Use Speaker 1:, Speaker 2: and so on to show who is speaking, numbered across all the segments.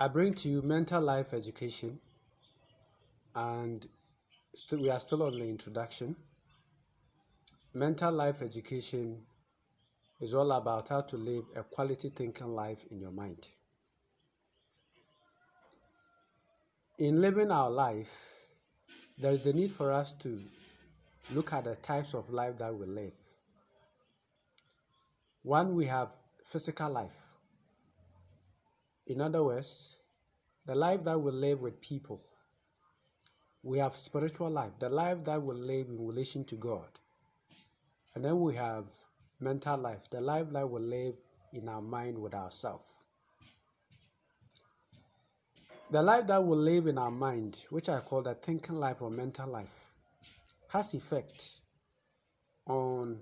Speaker 1: I bring to you mental life education, and we are still on the introduction. Mental life education is all about how to live a quality thinking life in your mind. In living our life, there is the need for us to look at the types of life that we live. One, we have physical life. In other words, the life that we live with people. We have spiritual life, the life that we live in relation to God. And then we have mental life, the life that we live in our mind with ourselves. The life that we live in our mind, which I call the thinking life or mental life, has effect on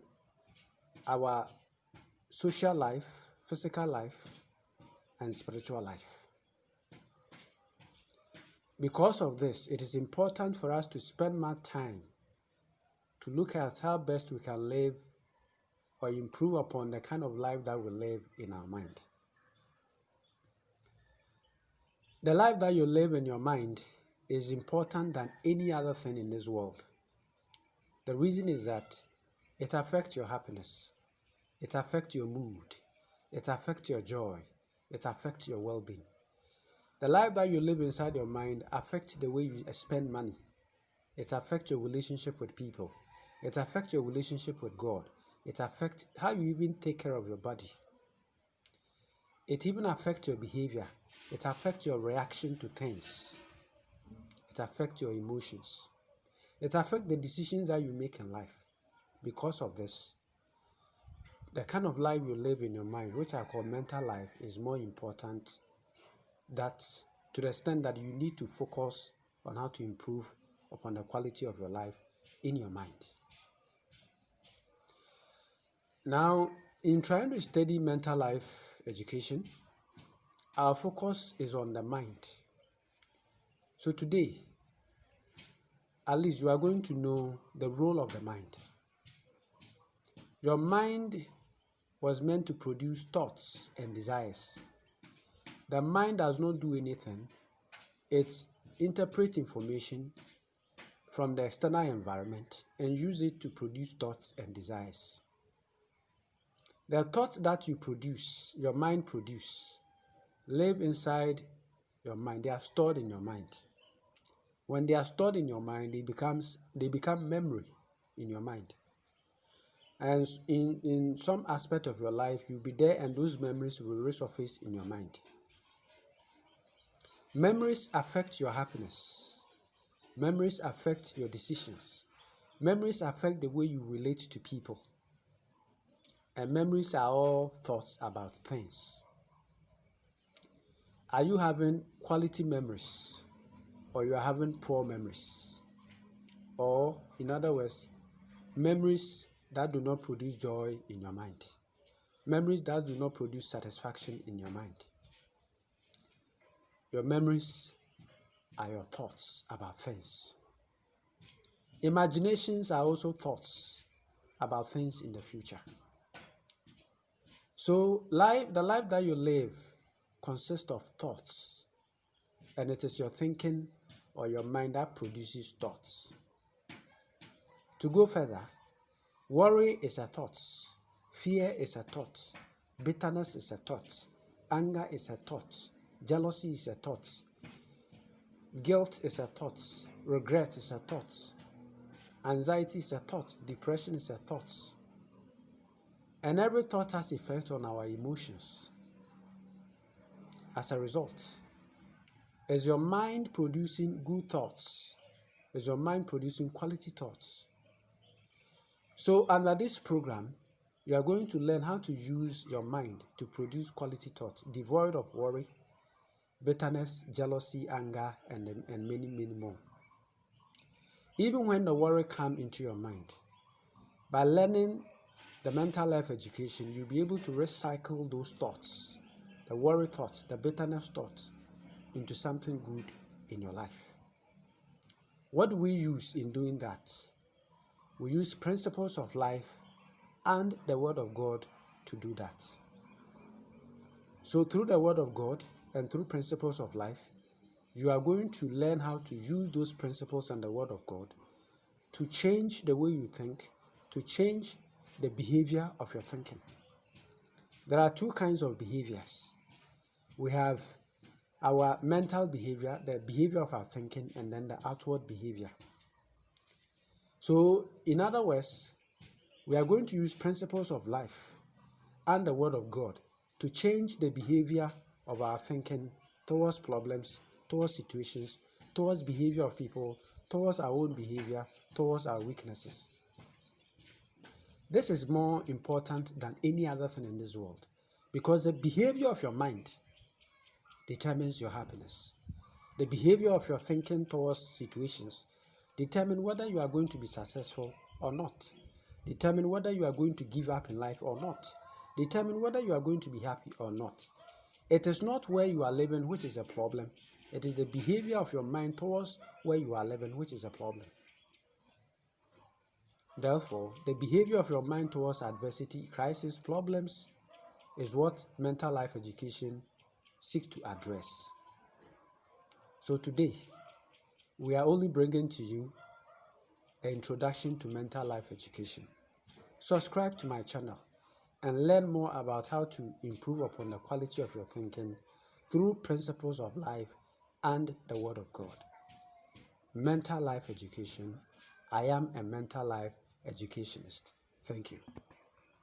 Speaker 1: our social life, physical life, and spiritual life. Because of this, it is important for us to spend more time to look at how best we can live or improve upon the kind of life that we live in our mind. The life that you live in your mind is important than any other thing in this world. The reason is that it affects your happiness, it affects your mood, it affects your joy, it affects your well-being. The life that you live inside your mind affects the way you spend money. It affects your relationship with people. It affects your relationship with God. It affects how you even take care of your body. It even affects your behavior. It affects your reaction to things. It affects your emotions. It affects the decisions that you make in life. Because of this, the kind of life you live in your mind, which I call mental life, is more important, that to the extent that you need to focus on how to improve upon the quality of your life in your mind. Now, in trying to study mental life education, our focus is on the mind. So today, at least you are going to know the role of the mind. Your mind was meant to produce thoughts and desires. The mind does not do anything. It interprets information from the external environment and use it to produce thoughts and desires. The thoughts that you produce, your mind produce, live inside your mind. They are stored in your mind. When they are stored in your mind, they become memory in your mind. And in some aspect of your life, you'll be there and those memories will resurface in your mind. Memories affect your happiness. Memories affect your decisions. Memories affect the way you relate to people. And memories are all thoughts about things. Are you having quality memories, or you are having poor memories? Or, in other words, memories that do not produce joy in your mind. Memories that do not produce satisfaction in your mind. Your memories are your thoughts about things. Imaginations are also thoughts about things in the future. So the life that you live consists of thoughts, and it is your thinking or your mind that produces thoughts. To go further, worry is a thought, fear is a thought, bitterness is a thought, anger is a thought, jealousy is a thought, guilt is a thought, regret is a thought, anxiety is a thought, depression is a thought. And every thought has effect on our emotions. As a result, is your mind producing good thoughts? Is your mind producing quality thoughts? So under this program, you are going to learn how to use your mind to produce quality thoughts, devoid of worry, bitterness, jealousy, anger, and many, many more. Even when the worry comes into your mind, by learning the mental life education, you'll be able to recycle those thoughts, the worry thoughts, the bitterness thoughts, into something good in your life. What do we use in doing that? We use principles of life and the Word of God to do that. So through the Word of God and through principles of life, you are going to learn how to use those principles and the Word of God to change the way you think, to change the behavior of your thinking. There are two kinds of behaviors. We have our mental behavior, the behavior of our thinking, and then the outward behavior. So, in other words, we are going to use principles of life and the Word of God to change the behavior of our thinking towards problems, towards situations, towards behavior of people, towards our own behavior, towards our weaknesses. This is more important than any other thing in this world, because the behavior of your mind determines your happiness. The behavior of your thinking towards situations determine whether you are going to be successful or not, determine whether you are going to give up in life or not, determine whether you are going to be happy or not. It is not where you are living which is a problem. It is the behavior of your mind towards where you are living which is a problem. Therefore, the behavior of your mind towards adversity, crisis, problems is what mental life education seeks to address. So today, we are only bringing to you an introduction to mental life education. Subscribe to my channel and learn more about how to improve upon the quality of your thinking through principles of life and the Word of God. Mental life education. I am a mental life educationist. Thank you.